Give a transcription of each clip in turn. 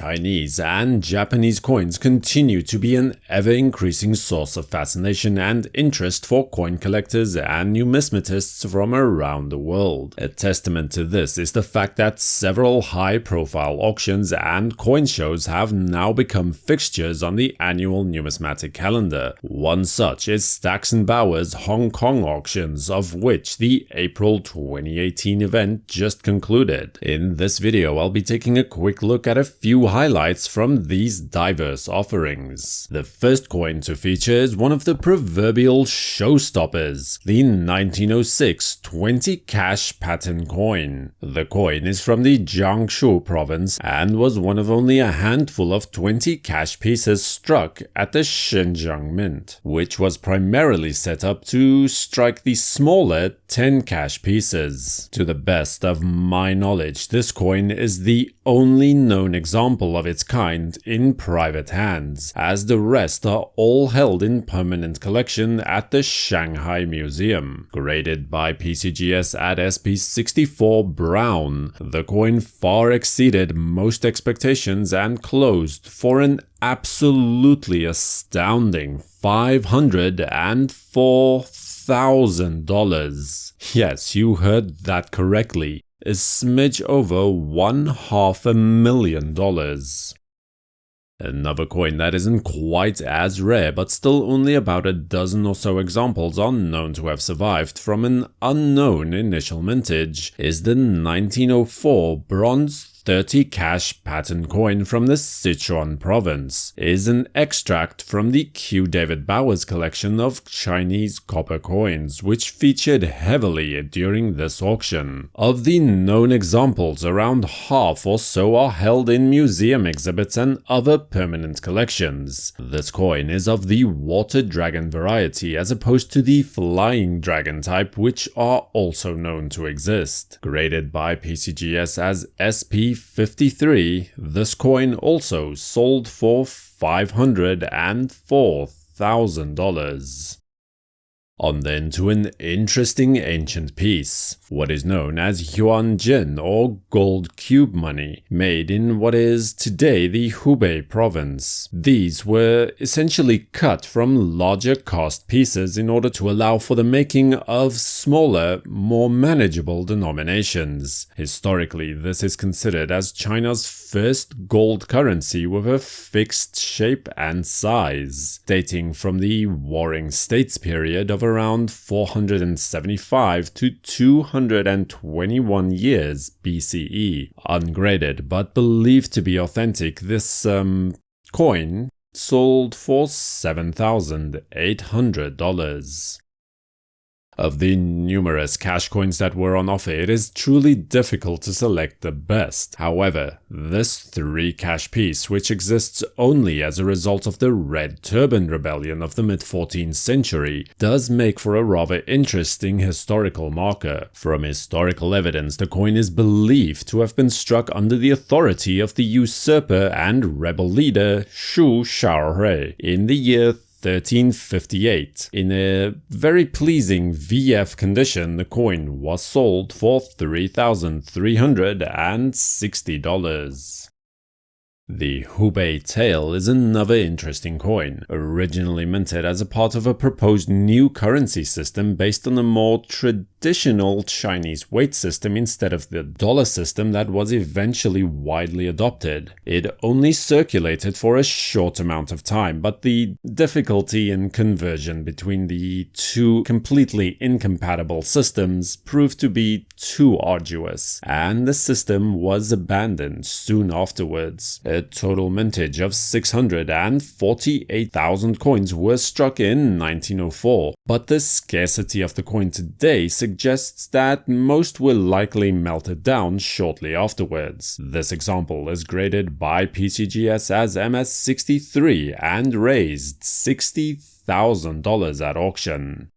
Chinese and Japanese coins continue to be an ever-increasing source of fascination and interest for coin collectors and numismatists from around the world. A testament to this is the fact that several high-profile auctions and coin shows have now become fixtures on the annual numismatic calendar. One such is Stacks & Bauer's Hong Kong auctions, of which the April 2018 event just concluded. In this video, I'll be taking a quick look at a few highlights from these diverse offerings. The first coin to feature is one of the proverbial showstoppers, the 1906 20 cash pattern coin. The coin is from the Jiangsu province and was one of only a handful of 20 cash pieces struck at the Shenzhen Mint, which was primarily set up to strike the smaller 10 cash pieces. To the best of my knowledge, this coin is the only known example of its kind in private hands, as the rest are all held in permanent collection at the Shanghai Museum. Graded by PCGS at SP64 Brown, the coin far exceeded most expectations and closed for an absolutely astounding $504,000. Yes, you heard that correctly. A smidge over $500,000. Another coin that isn't quite as rare, but still only about a dozen or so examples are known to have survived from an unknown initial mintage, is the 1904 bronze 30 cash pattern coin from the Sichuan province. Is an extract from the Q. David Bauer's collection of Chinese copper coins, which featured heavily during this auction. Of the known examples, around half or so are held in museum exhibits and other permanent collections. This coin is of the water dragon variety as opposed to the flying dragon type, which are also known to exist. Graded by PCGS as SP53, this coin also sold for $504,000. On then to an interesting ancient piece, what is known as Yuan Jin or gold cube money, made in what is today the Hubei province. These were essentially cut from larger cast pieces in order to allow for the making of smaller, more manageable denominations. Historically, this is considered as China's first gold currency with a fixed shape and size, dating from the Warring States period of around 475 to 221 years BCE. Ungraded but believed to be authentic, this coin sold for $7,800. Of the numerous cash coins that were on offer, it is truly difficult to select the best. However, this 3 cash piece, which exists only as a result of the Red Turban Rebellion of the mid-14th century, does make for a rather interesting historical marker. From historical evidence, the coin is believed to have been struck under the authority of the usurper and rebel leader Shouhui in the year 1358. In a very pleasing VF condition, the coin was sold for $3,360. The Hubei Tael is another interesting coin, originally minted as a part of a proposed new currency system based on a more traditional Chinese weight system instead of the dollar system that was eventually widely adopted. It only circulated for a short amount of time, but the difficulty in conversion between the two completely incompatible systems proved to be too arduous, and the system was abandoned soon afterwards. A total mintage of 648,000 coins were struck in 1904, but the scarcity of the coin today suggests that most were likely melted down shortly afterwards. This example is graded by PCGS as MS63 and raised $60,000 at auction.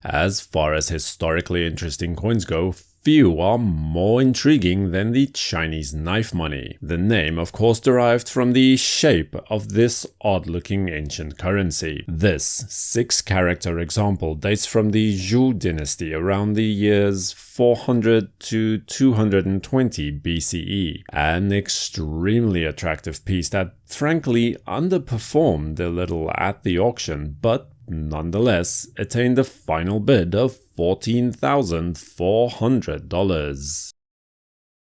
As far as historically interesting coins go, few are more intriguing than the Chinese knife money. The name, of course, derived from the shape of this odd-looking ancient currency. This 6-character example dates from the Zhou dynasty around the years 400 to 220 BCE, an extremely attractive piece that frankly underperformed a little at the auction, but nonetheless attained a final bid of $14,400.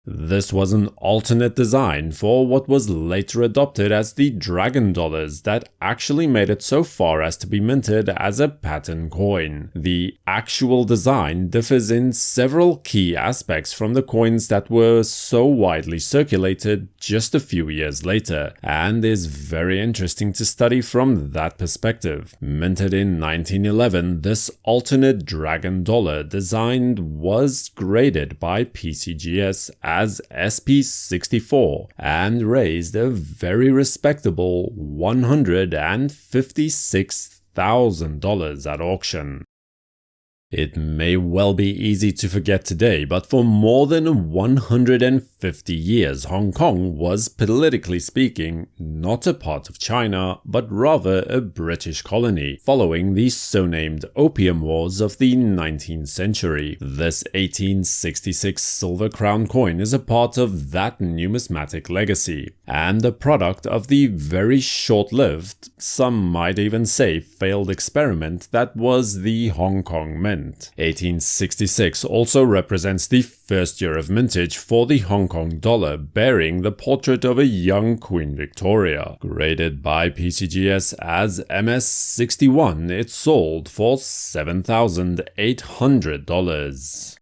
This was an alternate design for what was later adopted as the Dragon Dollars that actually made it so far as to be minted as a pattern coin. The actual design differs in several key aspects from the coins that were so widely circulated just a few years later, and is very interesting to study from that perspective. Minted in 1911, this alternate Dragon Dollar design was graded by PCGS as SP64 and raised a very respectable $156,000 at auction. It may well be easy to forget today, but for more than 150 years, Hong Kong was, politically speaking, not a part of China, but rather a British colony, following the so-named Opium Wars of the 19th century. This 1866 silver crown coin is a part of that numismatic legacy, and a product of the very short-lived, some might even say failed experiment that was the Hong Kong Mint. 1866 also represents the first year of mintage for the Hong Kong dollar, bearing the portrait of a young Queen Victoria. Graded by PCGS as MS61, it sold for $7,800.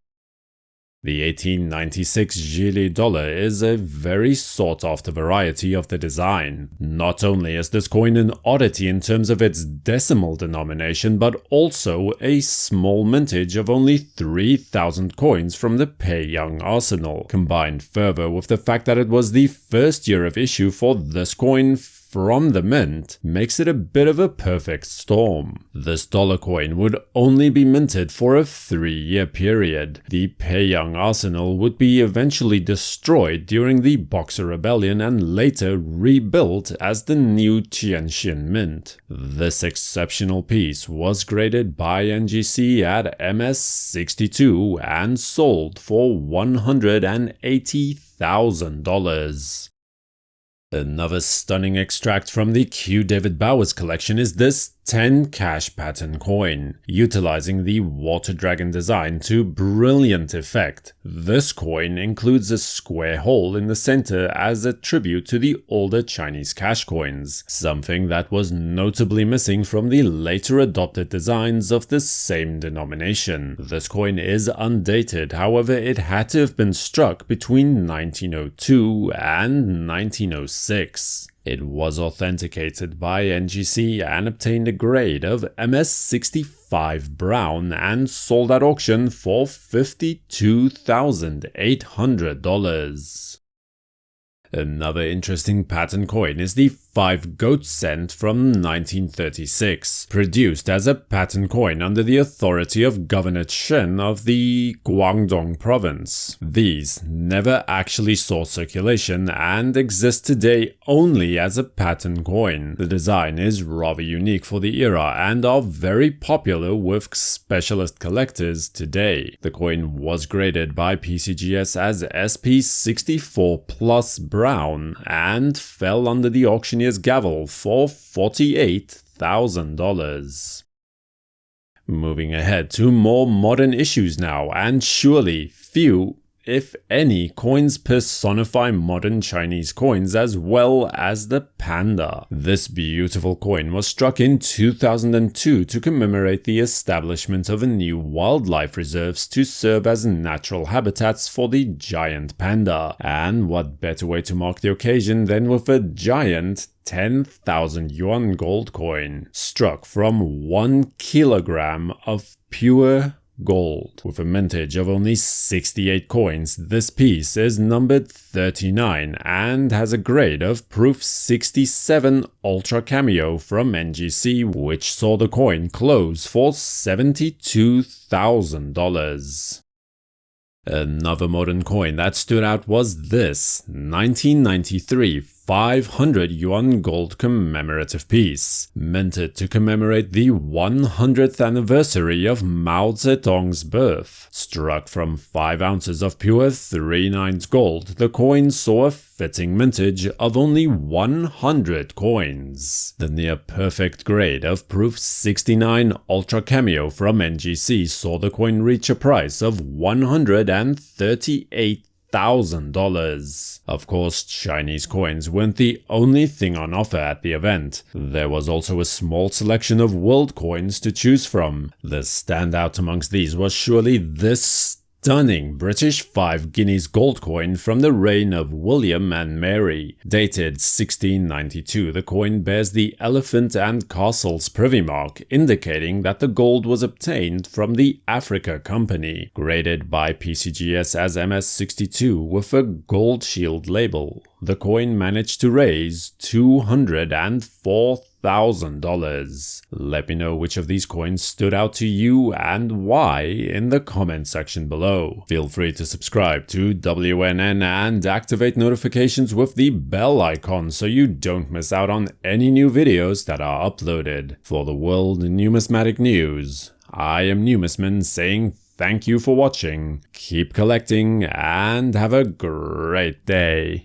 The 1896 Chihli dollar is a very sought-after variety of the design. Not only is this coin an oddity in terms of its decimal denomination, but also a small mintage of only 3,000 coins from the Peiyang arsenal, combined further with the fact that it was the first year of issue for this coin from the mint, makes it a bit of a perfect storm. This dollar coin would only be minted for a 3-year period. The Peiyang arsenal would be eventually destroyed during the Boxer Rebellion and later rebuilt as the new Tianxin Mint. This exceptional piece was graded by NGC at MS62 and sold for $180,000. Another stunning extract from the Q David Bowers collection is this 10 cash pattern coin, utilizing the water dragon design to brilliant effect. This coin includes a square hole in the center as a tribute to the older Chinese cash coins, something that was notably missing from the later adopted designs of the same denomination. This coin is undated, however it had to have been struck between 1902 and 1906. It was authenticated by NGC and obtained a grade of MS65 Brown and sold at auction for $52,800. Another interesting pattern coin is the 5 goat cent from 1936, produced as a pattern coin under the authority of Governor Chen of the Guangdong province. These never actually saw circulation and exist today only as a pattern coin. The design is rather unique for the era and are very popular with specialist collectors today. The coin was graded by PCGS as SP64 Plus Brown and fell under the auctioneer's gavel for $48,000. Moving ahead to more modern issues now, and surely few, if any, coins personify modern Chinese coins as well as the Panda. This beautiful coin was struck in 2002 to commemorate the establishment of a new wildlife reserves to serve as natural habitats for the giant panda. And what better way to mark the occasion than with a giant 10,000 yuan gold coin, struck from 1 kilogram of pure gold. With a mintage of only 68 coins, this piece is numbered 39 and has a grade of Proof 67 Ultra Cameo from NGC, which saw the coin close for $72,000. Another modern coin that stood out was this 1993 500 yuan gold commemorative piece, minted to commemorate the 100th anniversary of Mao Zedong's birth. Struck from 5 ounces of pure 3/9 gold, the coin saw a fitting mintage of only 100 coins. The near-perfect grade of Proof 69 Ultra Cameo from NGC saw the coin reach a price of $138,000. Of course, Chinese coins weren't the only thing on offer at the event. There was also a small selection of world coins to choose from. The standout amongst these was surely this stunning British 5 Guineas gold coin from the reign of William and Mary. Dated 1692, the coin bears the elephant and castle's privy mark, indicating that the gold was obtained from the Africa Company. Graded by PCGS as MS62 with a gold shield label, the coin managed to raise $204,000. Let me know which of these coins stood out to you and why in the comment section below. Feel free to subscribe to WNN and activate notifications with the bell icon so you don't miss out on any new videos that are uploaded. For the World Numismatic News, I am Numisman saying thank you for watching, keep collecting, and have a great day.